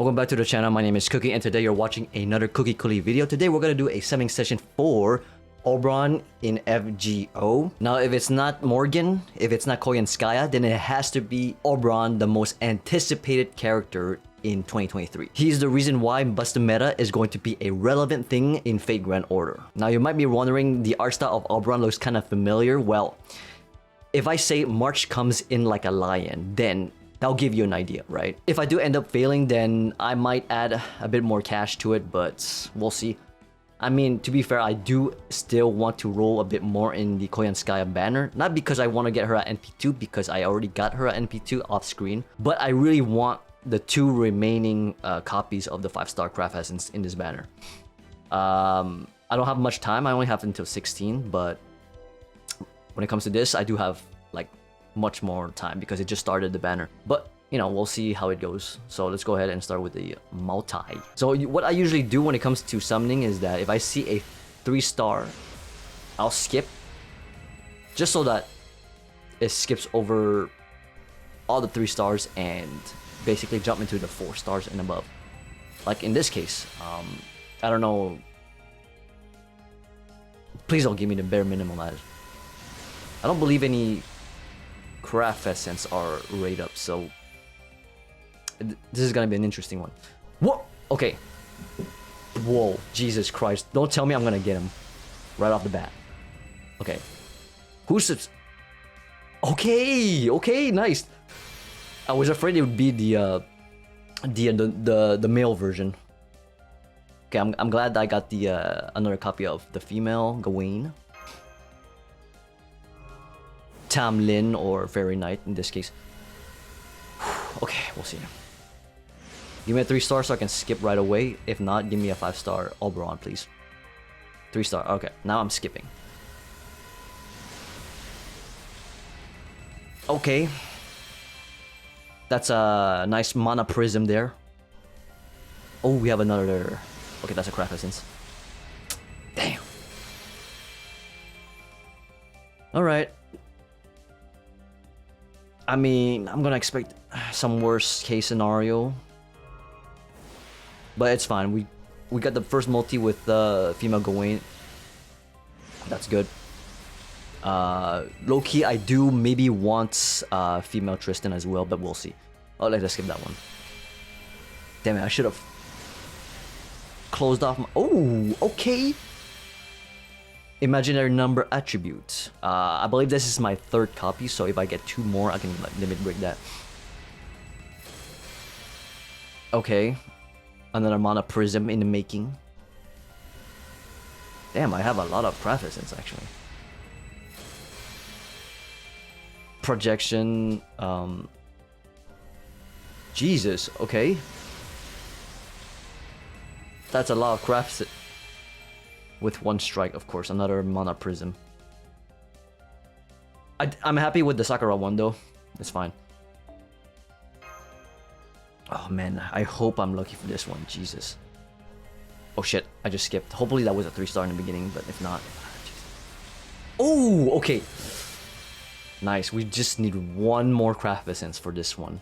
Welcome back to the channel. My name is Cookie and today you're watching another Cookie Coolie video. Today we're gonna do a summoning session for Oberon in FGO. Now if it's not Morgan, if it's not Koyanskaya, then it has to be Oberon, the most anticipated character in 2023. He's the reason why Busted Meta is going to be a relevant thing in Fate Grand Order. Now you might be wondering, the art style of Oberon looks kind of familiar. Well, if I say March comes in like a lion, then that'll give you an idea, right? If I do end up failing, then I might add a bit more cash to it, but we'll see. I mean, to be fair, I do still want to roll a bit more in the Koyanskaya banner. Not because I want to get her at NP2, because I already got her at NP2 off screen, but I really want the two remaining copies of the 5-star craft essence in this banner. I don't have much time. I only have until 16, but when it comes to this, I do have like much more time because it just started the banner. But you know, we'll see how it goes. So let's go ahead and start with the multi. So what I usually do when it comes to summoning is that if I see a 3-star, I'll skip just so that it skips over all the 3 stars and basically jump into the 4 stars and above. Like in this case, I don't know. Please don't give me the bare minimum. I don't believe any craft essence are rate up, so this is gonna be an interesting one. Whoa! Okay. Whoa, Jesus Christ. Don't tell me I'm gonna get him right off the bat. Okay. Who's... Okay, nice. I was afraid it would be the male version. Okay, I'm glad I got the another copy of the female Gawain. Tamlin or Fairy Knight in this case. Okay, we'll see. Give me a 3-star so I can skip right away. If not, give me a 5-star Oberon, please. 3-star. Okay, now I'm skipping. Okay. That's a nice mana prism there. Oh, we have another. Okay, that's a craft essence. Damn. Alright. I mean, I'm gonna expect some worst case scenario, but it's fine. We got the first multi with the female Gawain. That's good. Low key, I do maybe want female Tristan as well, but we'll see. Oh, let's skip that one. Damn it! I should have closed off my. Oh, okay. Imaginary number attribute. I believe this is my 3rd copy, so if I get 2 more, I can like, limit break that. Okay. Another mana prism in the making. Damn, I have a lot of craft essence actually. Projection. Jesus, okay. That's a lot of crafts. With 1 strike, of course, another mana prism. I'm happy with the Sakura one though. It's fine. Oh man, I hope I'm lucky for this one. Jesus. Oh shit, I just skipped. Hopefully that was a 3-star in the beginning, but if not... Oh, okay. Nice, we just need 1 more craft essence for this one.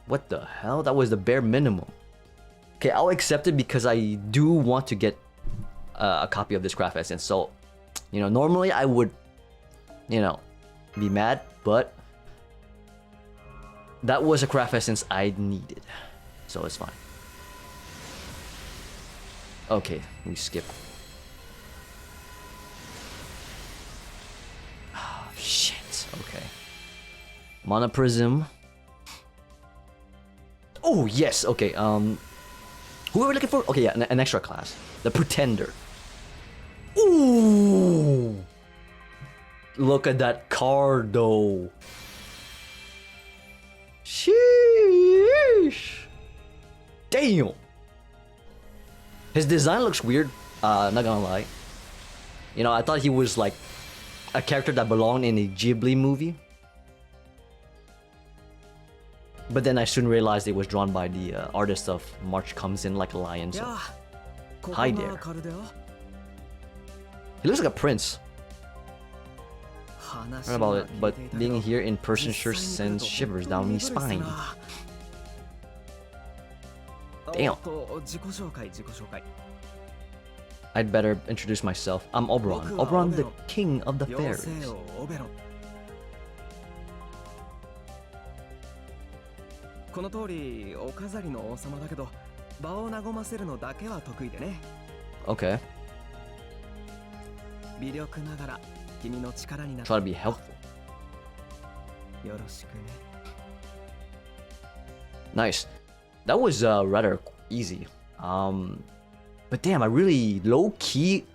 What the hell? That was the bare minimum. Okay, I'll accept it because I do want to get a copy of this craft essence. So, you know, normally I would, you know, be mad, but that was a craft essence I needed, so it's fine. Okay, we skip. Oh, shit. Okay. Mana prism. Oh yes. Okay. Who are we looking for? Okay, yeah, an extra class. The Pretender. Ooh! Look at that card, though. Sheesh! Damn! His design looks weird. Not gonna lie. You know, I thought he was like a character that belonged in a Ghibli movie. But then I soon realized it was drawn by the artist of March Comes In Like a Lion. So. Hi there. He looks like a prince. Sorry about it, but being here in person sure sends shivers down my spine. Damn. 自己紹介自己紹介 I'd better introduce myself. I'm Oberon. Oberon, the king of the 妖 fairies. 精王オベロンこの通りお飾りの王様だけど場を和ませるのだけは得意でね Okay. 微力ながら君の力になって Try to be helpful. よろしくね Nice. That was rather easy. But damn, I really low key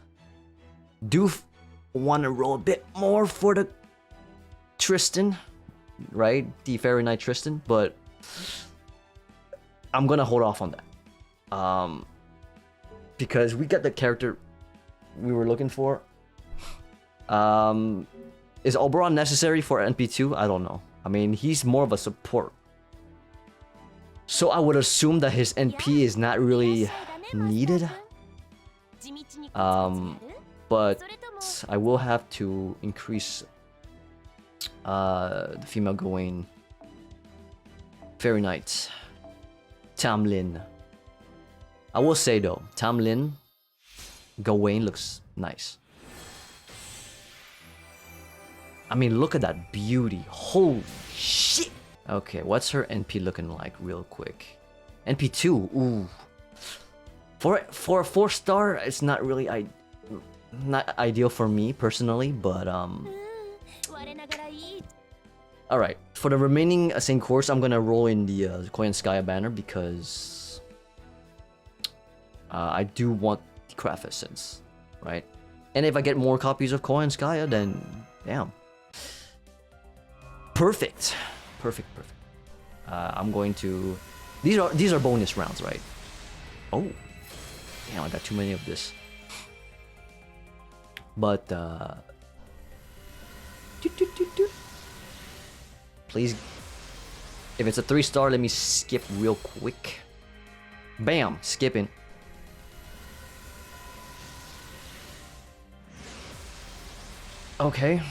do want to roll a bit more for the Tristan, right? The Fairy Knight Tristan, but I'm gonna hold off on that. Because we got the character we were looking for. Is Oberon necessary for NP2? I don't know. I mean, he's more of a support. So I would assume that his NP is not really needed. But I will have to increase the female Gawain. Fairy Knight. Tamlin. I will say though, Tamlin, Gawain looks nice. I mean, look at that beauty. Holy shit! Okay, what's her NP looking like real quick? NP2, ooh. For a 4-star, it's not really not ideal for me personally, but alright, for the remaining same course, I'm gonna roll in the Koyanskaya banner because I do want the craft essence, right? And if I get more copies of Koyanskaya, then damn. Perfect. Perfect. I'm going to... These are bonus rounds, right? Oh. Damn, I got too many of this. But, please, if it's a 3-star, let me skip real quick. Bam! Skipping. Okay.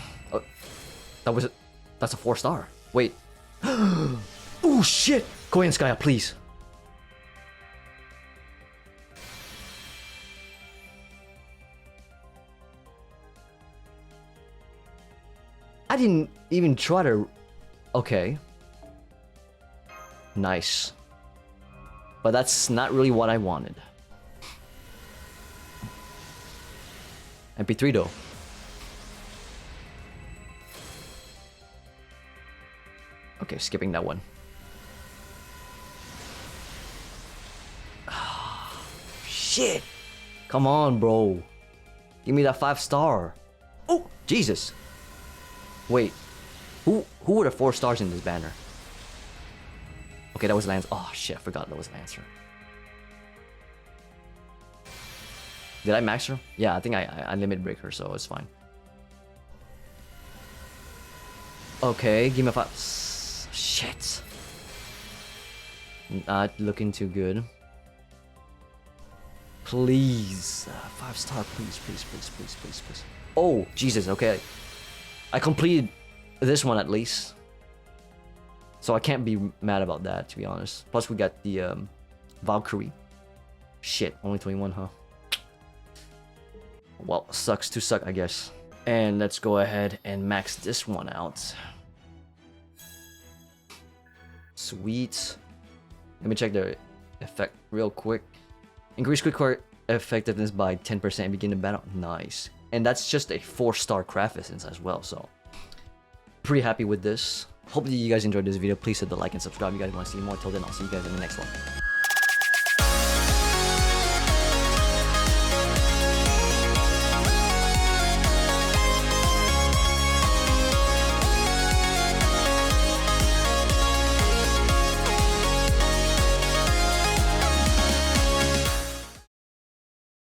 That's a 4-star. Wait. Oh shit! Koyanskaya, please. I didn't even try to... Okay. Nice. But that's not really what I wanted. MP3 though. Okay, skipping that one. Shit! Come on, bro. Give me that 5-star. Oh, Jesus. Wait. Who were the 4 stars in this banner? Okay, that was Lance. Oh shit, I forgot that was Lancer. Did I max her? Yeah, I think I limit break her, so it's fine. Okay, give me a 5. Shit. Not looking too good. Please. 5-star, please. Oh, Jesus, okay. I completed this one at least. So I can't be mad about that, to be honest. Plus we got the Valkyrie. Shit, only 21, huh? Well, sucks to suck, I guess. And let's go ahead and max this one out. Sweet. Let me check the effect real quick. Increase quick effectiveness by 10% and begin the battle. Nice. And that's just a 4-star craft essence as well, so pretty happy with this. Hopefully you guys enjoyed this video. Please hit the like and subscribe if you guys want to see more. Till then, I'll see you guys in the next one.